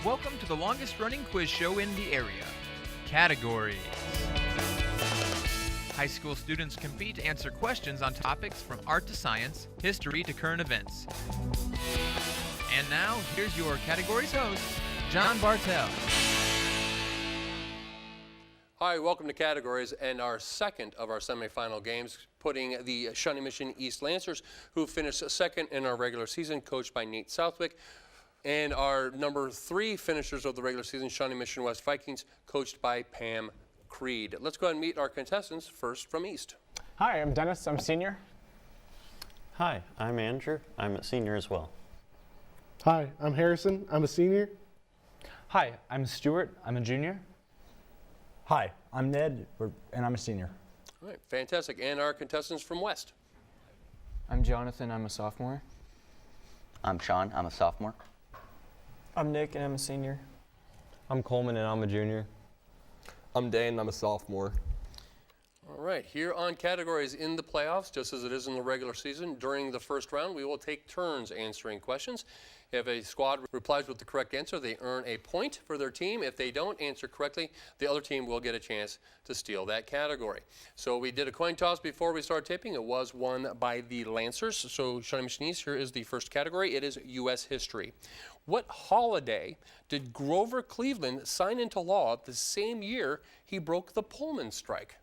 Welcome to the longest running quiz show in the area. Categories. High school students compete to answer questions on topics from art to science, history to current events. And now, here's your categories host, John Bartell. Hi, welcome to Categories and our second of our semifinal games, putting the Shawnee Mission East Lancers, who finished second in our regular season, coached by Nate Southwick, and our number 3 finishers of the regular season, Shawnee Mission West Vikings, coached by Pam Creed. Let's go ahead and meet our contestants, first from East. Hi, I'm Dennis. I'm senior. Hi, I'm Andrew. I'm a senior as well. Hi, I'm Harrison. I'm a senior. Hi, I'm Stuart. I'm a junior. Hi, I'm Ned, and I'm a senior. All right, fantastic. And our contestants from West. I'm Jonathan. I'm a sophomore. I'm Sean. I'm a sophomore. I'm Nick, and I'm a senior. I'm Coleman, and I'm a junior. I'm Dane, and I'm a sophomore. All right, here on Categories in the playoffs, just as it is in the regular season, during the first round, we will take turns answering questions. If a squad replies with the correct answer, they earn a point for their team. If they don't answer correctly, the other team will get a chance to steal that category. So we did a coin toss before we started taping. It was won by the Lancers. So Shawnee Mission East, here is the first category. It is U.S. history. What holiday did Grover Cleveland sign into law the same year he broke the Pullman strike?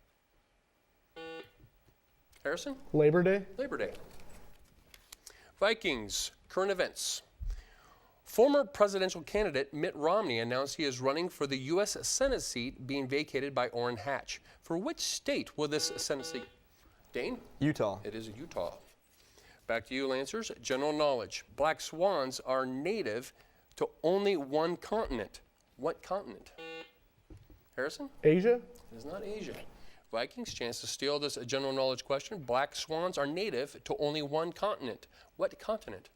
Harrison? Labor Day. Labor Day. Vikings, current events. Former presidential candidate Mitt Romney announced he is running for the U.S. Senate seat being vacated by Orrin Hatch. For which state will this Senate seat? Dane? Utah. It is Utah. Back to you, Lancers. General knowledge. Black swans are native to only one continent. What continent? Harrison? Asia. It is not Asia. Vikings, chance to steal this general knowledge question. Black swans are native to only one continent. What continent?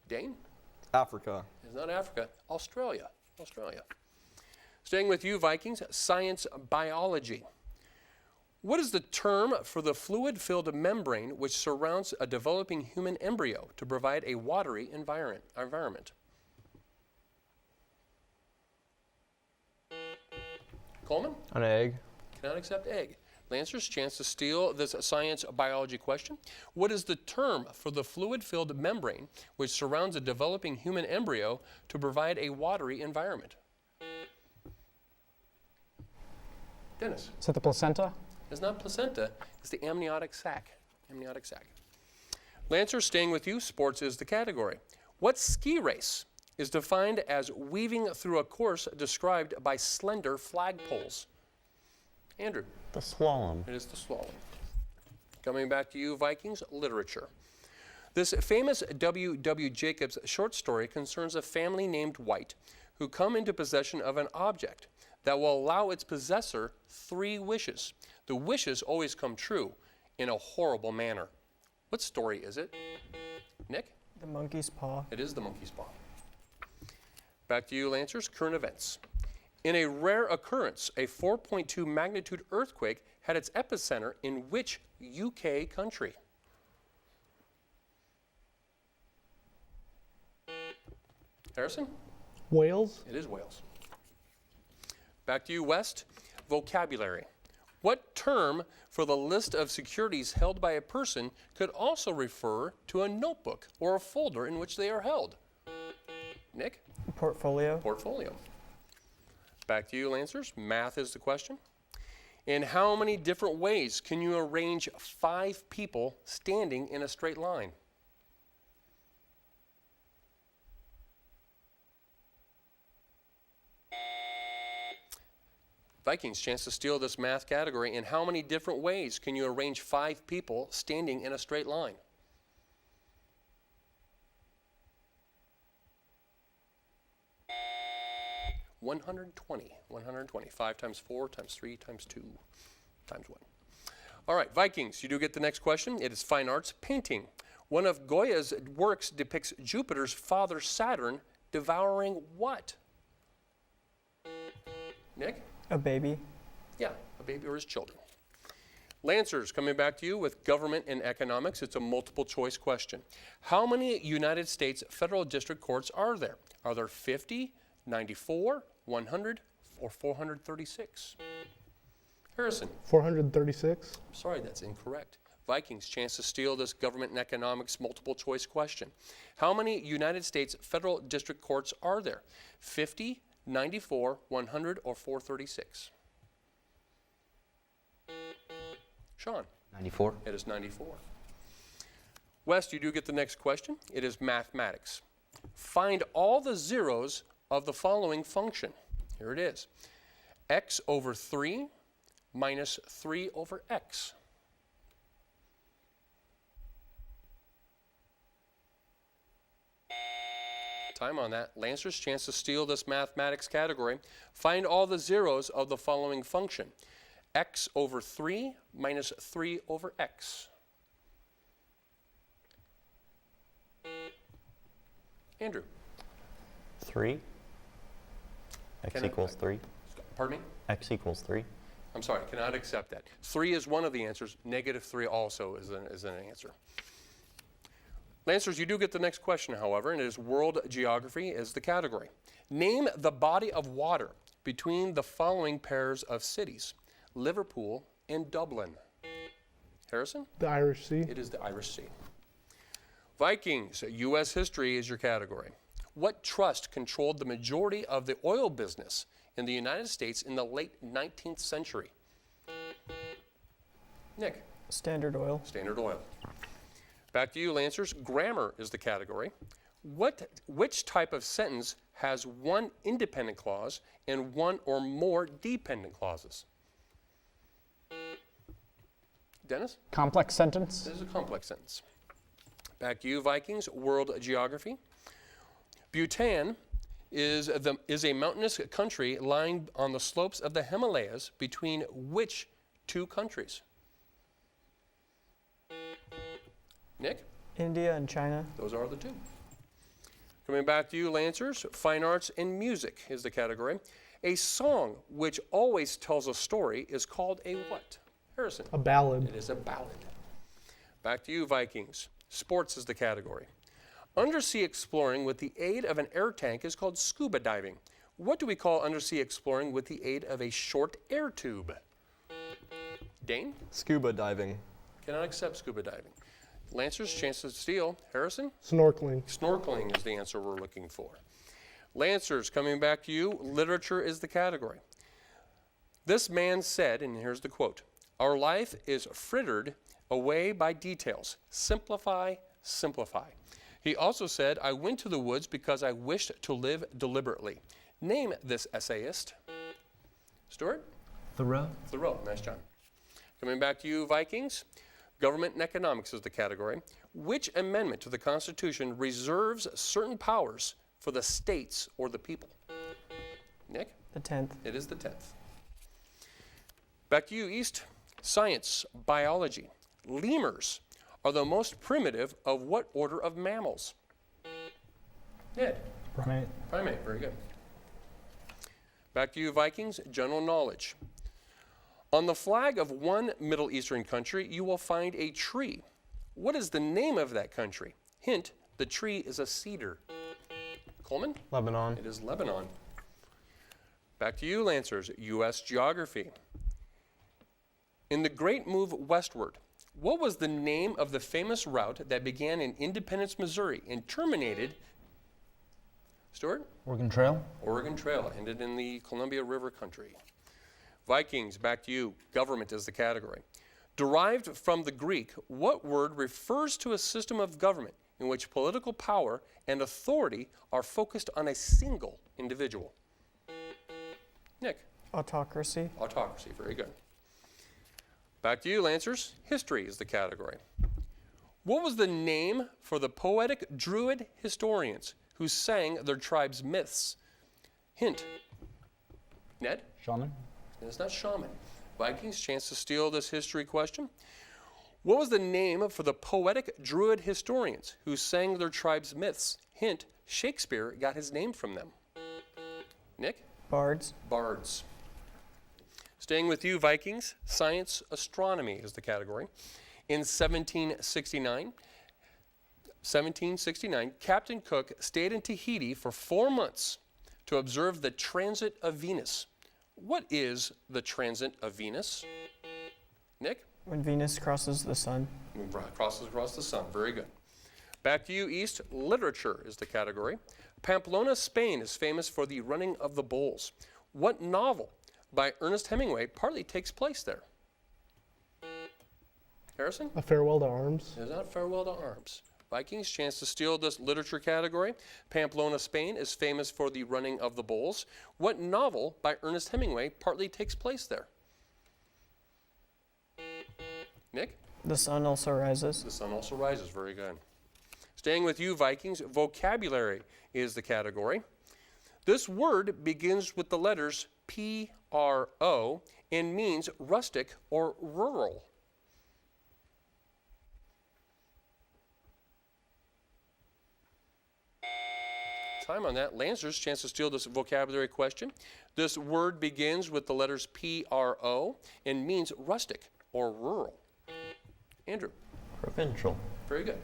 Dane? Africa. It's not Africa. Australia. Australia. Staying with you, Vikings, science biology. What is the term for the fluid-filled membrane which surrounds a developing human embryo to provide a watery environment? Coleman? An egg. Cannot accept egg. Lancers, chance to steal this science biology question. What is the term for the fluid-filled membrane which surrounds a developing human embryo to provide a watery environment? Dennis? Is it the placenta? It's not placenta. It's the amniotic sac. Amniotic sac. Lancers, staying with you, sports is the category. What ski race is defined as weaving through a course described by slender flagpoles? Andrew? The slalom. It is the slalom. Coming back to you, Vikings, literature. This famous W. Jacobs short story concerns a family named White who come into possession of an object that will allow its possessor 3 wishes. The wishes always come true in a horrible manner. What story is it? Nick? The monkey's paw. It is the monkey's paw. Back to you, Lancers, current events. In a rare occurrence, a 4.2 magnitude earthquake had its epicenter in which UK country? Harrison? Wales. It is Wales. Back to you, West. Vocabulary. What term for the list of securities held by a person could also refer to a notebook or a folder in which they are held? Nick? Portfolio. Portfolio. Back to you, Lancers. Math is the question. In how many different ways can you arrange 5 people standing in a straight line? Vikings, chance to steal this math category. In how many different ways can you arrange 5 people standing in a straight line? $120. 5 times 4 times 3 times 2 times 1. All right, Vikings, you do get the next question. It is fine arts painting. One of Goya's works depicts Jupiter's father Saturn devouring what? Nick? A baby. Yeah, a baby or his children. Lancers, coming back to you with government and economics. It's a multiple choice question. How many United States federal district courts are there? Are there 50, 94, 100, or 436? Harrison. 436. Sorry, that's incorrect. Vikings, chance to steal this government and economics multiple choice question. How many United States federal district courts are there? 50, 94, 100, or 436? Sean. 94. It is 94. West, you do get the next question. It is mathematics. Find all the zeros of the following function. Here it is. X over 3 minus 3 over x. Time on that. Lancers, chance to steal this mathematics category. Find all the zeros of the following function. X over 3 minus 3 over x. Andrew. 3. X equals 3. Pardon me? X equals 3. I'm sorry, cannot accept that. 3 is one of the answers. Negative 3 also is an answer. Lancers, you do get the next question, however, and it is world geography is the category. Name the body of water between the following pairs of cities. Liverpool and Dublin. Harrison? The Irish Sea. It is the Irish Sea. Vikings, U.S. history is your category. What trust controlled the majority of the oil business in the United States in the late 19th century? Nick? Standard Oil. Standard Oil. Back to you, Lancers. Grammar is the category. Which type of sentence has one independent clause and one or more dependent clauses? Dennis? Complex sentence. This is a complex sentence. Back to you, Vikings. World geography. Bhutan is a mountainous country lying on the slopes of the Himalayas between which two countries? Nick? India and China. Those are the two. Coming back to you, Lancers. Fine arts and music is the category. A song which always tells a story is called a what? Harrison? A ballad. It is a ballad. Back to you, Vikings. Sports is the category. Undersea exploring with the aid of an air tank is called scuba diving. What do we call undersea exploring with the aid of a short air tube? Dane? Scuba diving. Cannot accept scuba diving. Lancers, chance to steal. Harrison? Snorkeling. Snorkeling is the answer we're looking for. Lancers, coming back to you, literature is the category. This man said, and here's the quote, "Our life is frittered away by details. Simplify, simplify." He also said, "I went to the woods because I wished to live deliberately." Name this essayist. Stuart? Thoreau. Thoreau, nice job. Coming back to you, Vikings. Government and economics is the category. Which amendment to the Constitution reserves certain powers for the states or the people? Nick? The 10th. It is the 10th. Back to you, East. Science, biology. Lemurs are the most primitive of what order of mammals? Ned? Primate. Primate, very good. Back to you, Vikings. General knowledge. On the flag of one Middle Eastern country, you will find a tree. What is the name of that country? Hint, the tree is a cedar. Coleman? Lebanon. It is Lebanon. Back to you, Lancers. U.S. geography. In the Great Move Westward, what was the name of the famous route that began in Independence, Missouri and terminated, Stuart? Oregon Trail. Oregon Trail, ended in the Columbia River country. Vikings, back to you. Government is the category. Derived from the Greek, what word refers to a system of government in which political power and authority are focused on a single individual? Nick? Autocracy. Autocracy, very good. Back to you, Lancers. History is the category. What was the name for the poetic Druid historians who sang their tribe's myths? Hint. Ned? Shaman. It's not shaman. Vikings, chance to steal this history question. What was the name for the poetic Druid historians who sang their tribe's myths? Hint, Shakespeare got his name from them. Nick? Bards. Bards. Staying with you, Vikings, science astronomy is the category. In 1769, Captain Cook stayed in Tahiti for 4 months to observe the transit of Venus. What is the transit of Venus? Nick? When Venus crosses the sun. Crosses across the sun. Very good. Back to you, East. Literature is the category. Pamplona, Spain is famous for the running of the bulls. What novel by Ernest Hemingway partly takes place there? Harrison? A Farewell to Arms. Is that Farewell to Arms? Vikings, chance to steal this literature category. Pamplona, Spain is famous for the running of the bulls. What novel by Ernest Hemingway partly takes place there? Nick? The sun also rises. The sun also rises. Very good. Staying with you, Vikings, vocabulary is the category. This word begins with the letters P-R-O and means rustic or rural. Time on that. Lancers, chance to steal this vocabulary question. This word begins with the letters P-R-O and means rustic or rural. Andrew. Provincial. Very good.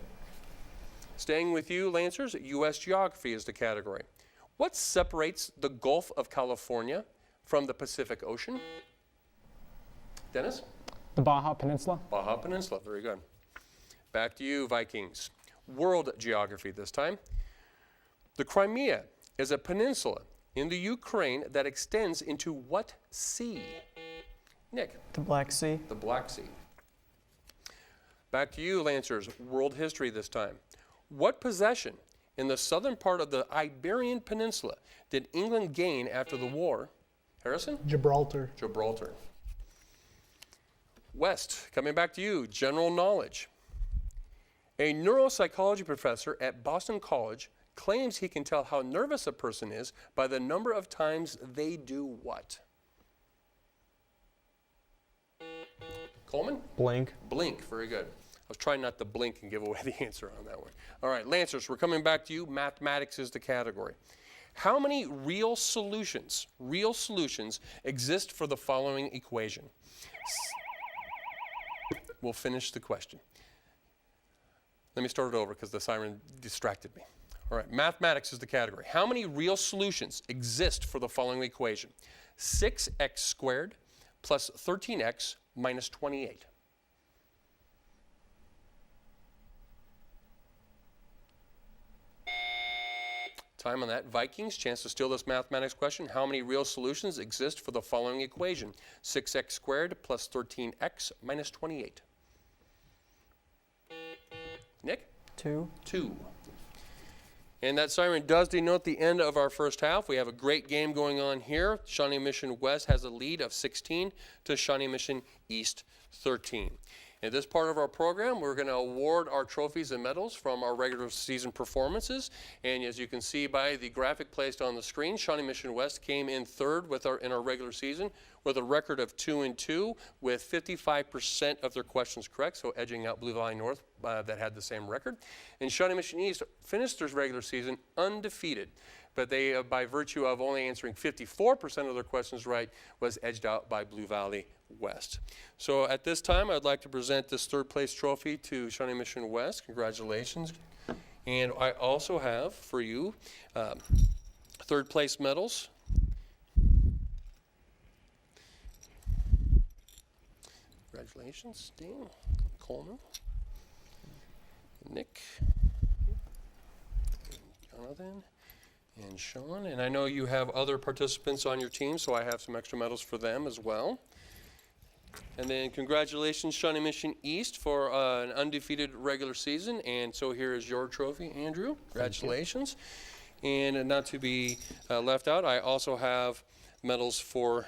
Staying with you, Lancers, U.S. geography is the category. What separates the Gulf of California from the Pacific Ocean? Dennis? The Baja Peninsula. Baja Peninsula. Very good. Back to you, Vikings. World geography this time. The Crimea is a peninsula in the Ukraine that extends into what sea? Nick? The Black Sea. The Black Sea. Back to you, Lancers. World history this time. What possession in the southern part of the Iberian Peninsula did England gain after the war? Harrison? Gibraltar. Gibraltar. West, coming back to you, general knowledge. A neuropsychology professor at Boston College claims he can tell how nervous a person is by the number of times they do what? Coleman? Blink. Blink, very good. I was trying not to blink and give away the answer on that one. All right, Lancers, we're coming back to you. Mathematics is the category. How many real solutions exist for the following equation? We'll finish the question. Let me start it over because the siren distracted me. All right, mathematics is the category. How many real solutions exist for the following equation? 6x squared plus 13x minus 28. Time on that. Vikings, chance to steal this mathematics question. How many real solutions exist for the following equation? 6x squared plus 13x minus 28. Nick? 2. 2. And that siren does denote the end of our first half. We have a great game going on here. Shawnee Mission West has a lead of 16 to Shawnee Mission East 13. In this part of our program, we're going to award our trophies and medals from our regular season performances. And as you can see by the graphic placed on the screen, Shawnee Mission West came in third in our regular season with a record of 2-2 with 55% of their questions correct, so edging out Blue Valley North that had the same record. And Shawnee Mission East finished their regular season undefeated, but they, by virtue of only answering 54% of their questions right, was edged out by Blue Valley West. So at this time, I'd like to present this third place trophy to Shawnee Mission West. Congratulations. And I also have for you third place medals. Congratulations, Dean, Coleman, Nick, Jonathan, and Sean. And I know you have other participants on your team, so I have some extra medals for them as well. And then congratulations, Shawnee Mission East, for an undefeated regular season. And so here is your trophy, Andrew. Congratulations. And not to be left out, I also have medals for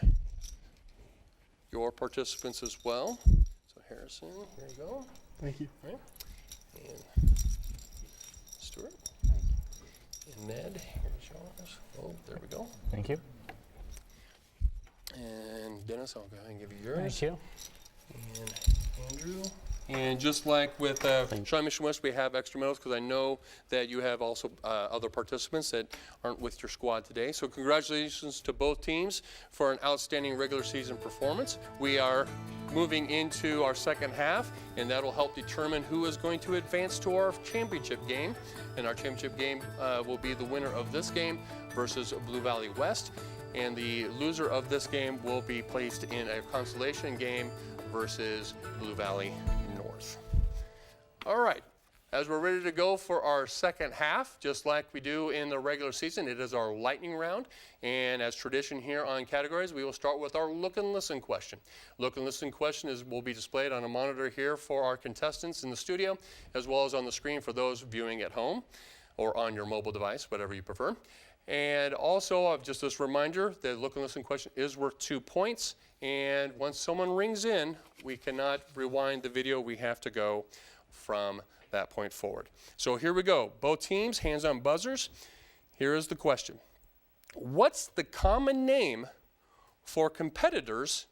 your participants as well. So Harrison, here you go. Thank you. All right. And Stuart. And Ned, here's yours. Oh, there we go. Thank you. And Dennis, I'll go ahead and give you yours. Thank you. And Andrew, And just like with Shawnee Mission West, we have extra medals because I know that you have also other participants that aren't with your squad today. So congratulations to both teams for an outstanding regular season performance. We are moving into our second half, and that'll help determine who is going to advance to our championship game. And our championship game will be the winner of this game versus Blue Valley West. And the loser of this game will be placed in a consolation game versus Blue Valley North. All right, as we're ready to go for our second half, just like we do in the regular season, it is our lightning round. And as tradition here on Categories, we will start with our look and listen question. Look and listen question will be displayed on a monitor here for our contestants in the studio, as well as on the screen for those viewing at home or on your mobile device, whatever you prefer. And also, just this reminder, the look and listen question is worth 2 points. And once someone rings in, we cannot rewind the video. We have to go from that point forward. So here we go. Both teams, hands on buzzers. Here is the question. What's the common name for competitors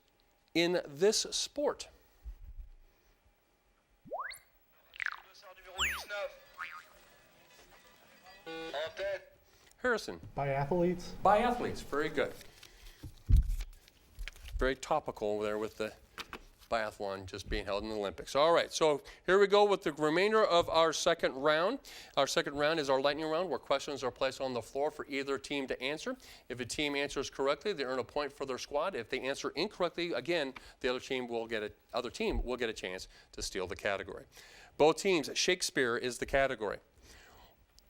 in this sport? Harrison. Biathletes. Biathletes, very good. Very topical there with the biathlon just being held in the Olympics. All right, so here we go with the remainder of our second round. Our second round is our lightning round, where questions are placed on the floor for either team to answer. If a team answers correctly, they earn a point for their squad. If they answer incorrectly, again, the other team will get a chance to steal the category. Both teams, Shakespeare is the category.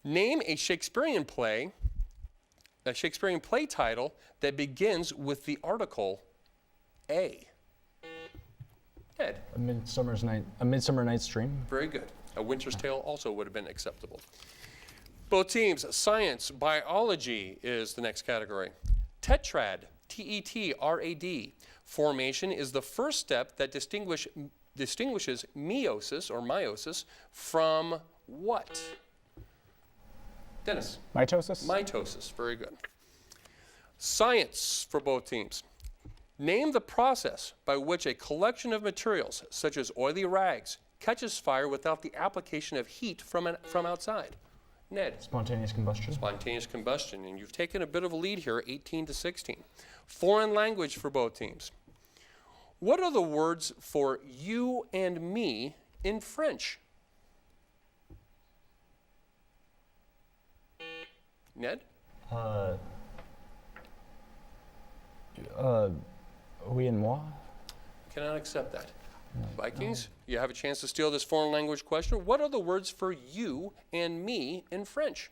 Name a Shakespearean play title that begins with the article A. Ed. A Midsummer Night's Dream. Very good. A Winter's Tale also would have been acceptable. Both teams, science, biology is the next category. Tetrad, T-E-T-R-A-D. Formation is the first step that distinguishes meiosis or meiosis from what? Dennis. Mitosis. Mitosis, very good. Science for both teams. Name the process by which a collection of materials, such as oily rags, catches fire without the application of heat from outside. Ned. Spontaneous combustion. Spontaneous combustion, and you've taken a bit of a lead here, 18-16. Foreign language for both teams. What are the words for you and me in French? Ned? Oui and moi. Cannot accept that. Vikings, you have a chance to steal this foreign language question. What are the words for you and me in French?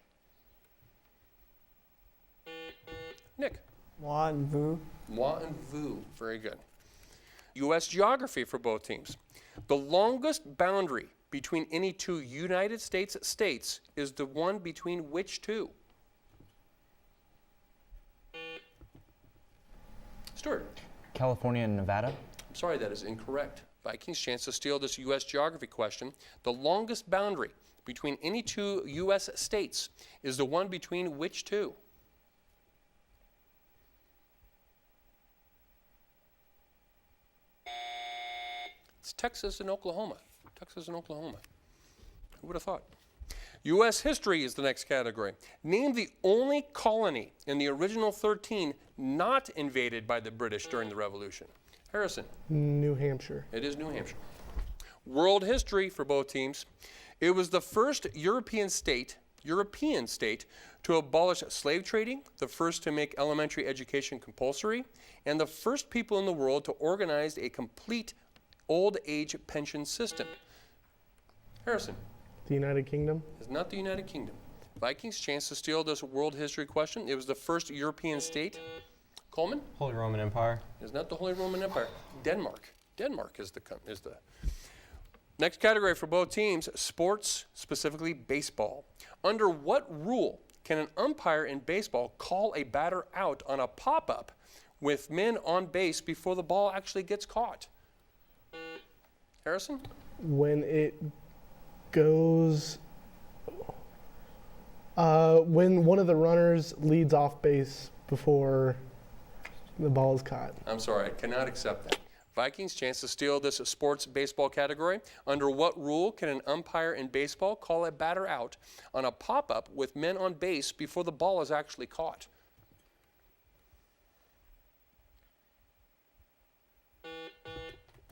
Nick? Moi and vous. Moi and vous. Very good. U.S. geography for both teams. The longest boundary between any two United States states is the one between which two? Stuart? California and Nevada. I'm sorry, that is incorrect. Vikings, chance to steal this U.S. geography question. The longest boundary between any two U.S. states is the one between which two? It's Texas and Oklahoma. Texas and Oklahoma. Who would have thought? U.S. history is the next category. Name the only colony in the original 13 not invaded by the British during the Revolution. Harrison. New Hampshire. It is New Hampshire. World history for both teams. It was the first European state to abolish slave trading, the first to make elementary education compulsory, and the first people in the world to organize a complete old age pension system. Harrison. The United Kingdom. It's not the United Kingdom. Vikings, chance to steal this world history question. It was the first European state. Coleman? Holy Roman Empire. It's not the Holy Roman Empire. Denmark. Denmark is the next category for both teams. Sports, specifically baseball. Under what rule can an umpire in baseball call a batter out on a pop-up with men on base before the ball actually gets caught? Harrison? When it goes, when one of the runners leads off base before the ball is caught. I'm sorry, I cannot accept that. Vikings, chance to steal this sports baseball category. Under what rule can an umpire in baseball call a batter out on a pop-up with men on base before the ball is actually caught?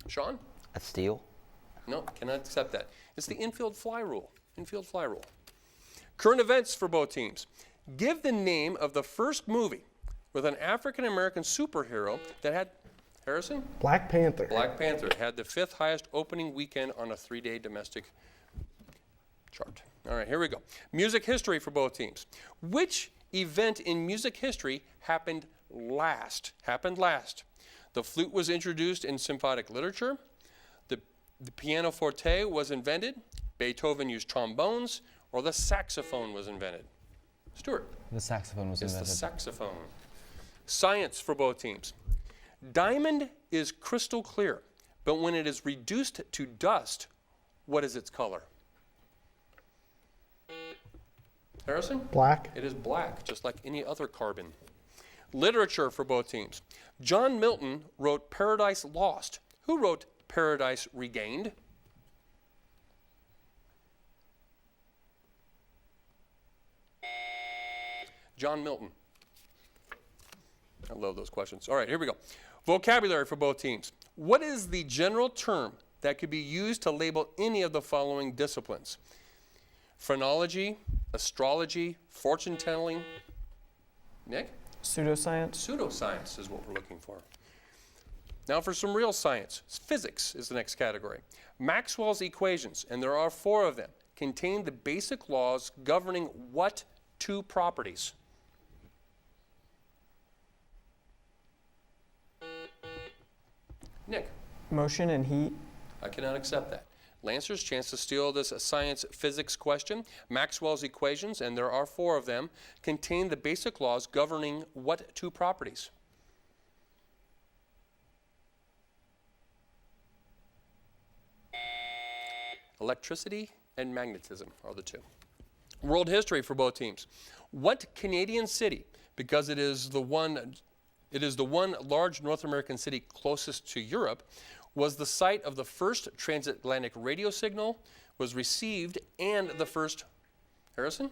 Sean? A steal. No, cannot accept that. It's the infield fly rule. Infield fly rule. Current events for both teams. Give the name of the first movie with an African-American superhero that had, Harrison? Black Panther. Black Panther had the 5th highest opening weekend on a 3-day domestic chart. All right, here we go. Music history for both teams. Which event in music history happened last? The flute was introduced in symphonic literature. The pianoforte was invented. Beethoven used trombones, or the saxophone was invented. Stuart. The saxophone was invented. It's the saxophone. Science for both teams. Diamond is crystal clear, but when it is reduced to dust, what is its color? Harrison? Black. It is black, just like any other carbon. Literature for both teams. John Milton wrote Paradise Lost. Who wrote Paradise Regained? John Milton. I love those questions. All right, here we go. Vocabulary for both teams. What is the general term that could be used to label any of the following disciplines? Phrenology, astrology, fortune telling. Nick? Pseudoscience. Pseudoscience is what we're looking for. Now for some real science. Physics is the next category. Maxwell's equations, and there are 4 of them, contain the basic laws governing what 2 properties? Nick? Motion and heat. I cannot accept that. Lancers, chance to steal this science physics question. Maxwell's equations, and there are 4 of them, contain the basic laws governing what 2 properties? Electricity and magnetism are the 2. World history for both teams. What Canadian city, because it is the one large North American city closest to Europe, was the site of the first transatlantic radio signal, was received, and the first, Harrison?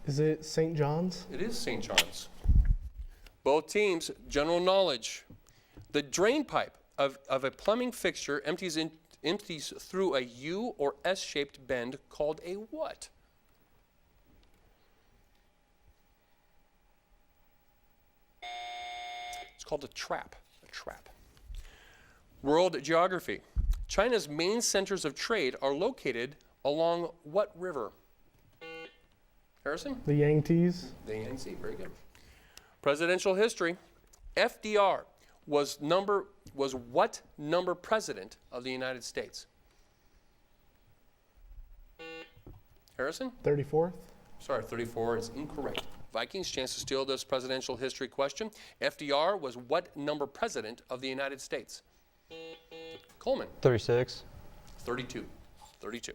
Is it St. John's? It is St. John's. Both teams, general knowledge. The drain pipe of a plumbing fixture empties through a U or S-shaped bend called a what? It's called a trap. A trap. World geography. China's main centers of trade are located along what river? Harrison? The Yangtze. The Yangtze, very good. Presidential history. FDR was what number president of the United States? Harrison? 34th. Sorry, 34 is incorrect. Vikings, chance to steal this presidential history question. FDR was what number president of the United States? Coleman? 36. 32. 32.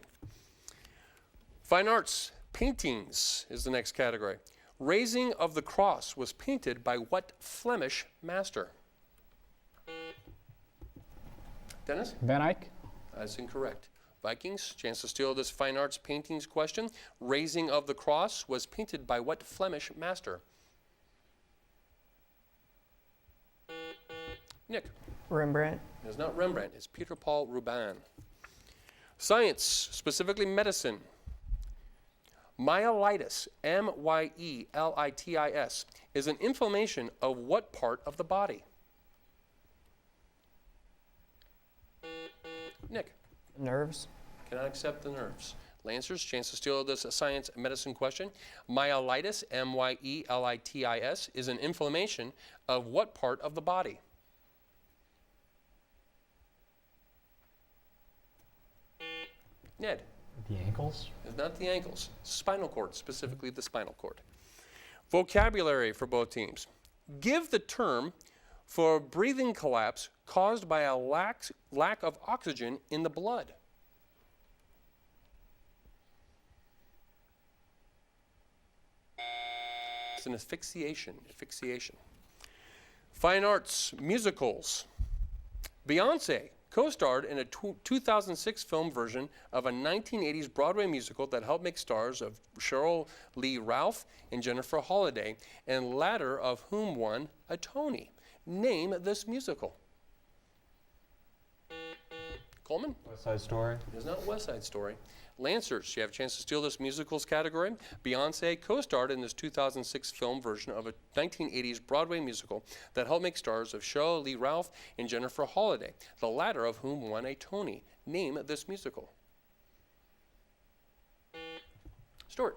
Fine arts. Paintings is the next category. Raising of the Cross was painted by what Flemish master? Dennis? Van Eyck. That's incorrect. Vikings, chance to steal this fine arts paintings question. Raising of the Cross was painted by what Flemish master? Nick? Rembrandt. It's not Rembrandt, it's Peter Paul Rubin. Science, specifically medicine. Myelitis, M-Y-E-L-I-T-I-S, is an inflammation of what part of the body? Nick? Nerves. Cannot accept the nerves. Lancers, chance to steal this science medicine question. Myelitis, M-Y-E-L-I-T-I-S, is an inflammation of what part of the body? Ned? The ankles? It's not the ankles. Spinal cord, specifically the spinal cord. Vocabulary for both teams. Give the term for breathing collapse caused by a lack of oxygen in the blood. It's an asphyxiation. Fine arts, musicals. Beyonce co-starred in a 2006 film version of a 1980s Broadway musical that helped make stars of Cheryl Lee Ralph and Jennifer Holliday, and latter of whom won a Tony. Name this musical. Coleman? West Side Story. It is not West Side Story. Lancers, you have a chance to steal this musicals category. Beyonce co-starred in this 2006 film version of a 1980s Broadway musical that helped make stars of Cheryl Lee Ralph and Jennifer Holliday, the latter of whom won a Tony. Name this musical. Stuart.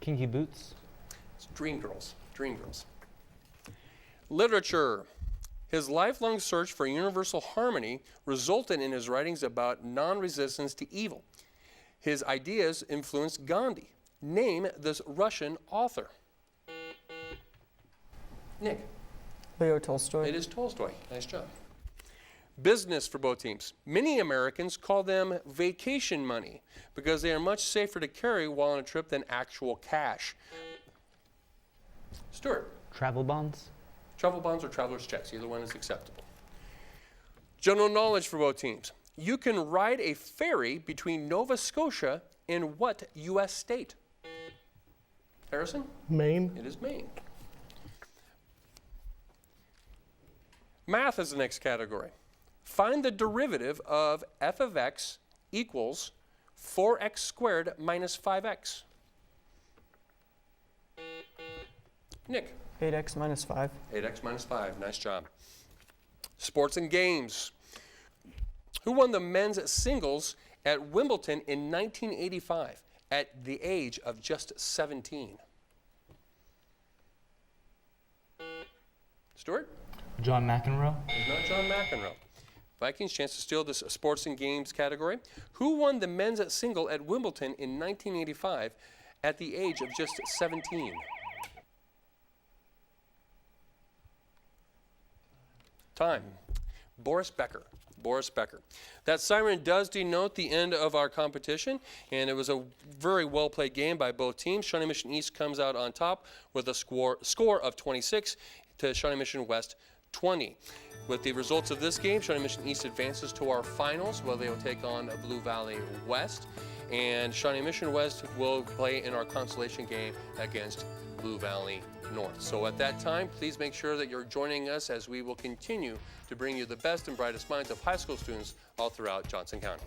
Kinky Boots. It's Dreamgirls. Dreamgirls. Literature. His lifelong search for universal harmony resulted in his writings about non-resistance to evil. His ideas influenced Gandhi. Name this Russian author. Nick. Leo Tolstoy. It is Tolstoy. Nice job. Business for both teams. Many Americans call them vacation money because they are much safer to carry while on a trip than actual cash. Stuart. Travel bonds. Travel bonds or traveler's checks. Either one is acceptable. General knowledge for both teams. You can ride a ferry between Nova Scotia and what U.S. state? Harrison? Maine. It is Maine. Math is the next category. Find the derivative of f of x equals 4x squared minus 5x. Nick? 8x minus 5. 8x minus 5. Nice job. Sports and games. Who won the men's singles at Wimbledon in 1985 at the age of just 17? Stuart? John McEnroe. It's not John McEnroe. Vikings chance to steal this sports and games category. Who won the men's single at Wimbledon in 1985 at the age of just 17? Time. Boris Becker. Boris Becker. That siren does denote the end of our competition, and it was a very well-played game by both teams. Shawnee Mission East comes out on top with a score of 26 to Shawnee Mission West 20. With the results of this game, Shawnee Mission East advances to our finals, where they will take on Blue Valley West, and Shawnee Mission West will play in our consolation game against Blue Valley North. So at that time, please make sure that you're joining us as we will continue to bring you the best and brightest minds of high school students all throughout Johnson County.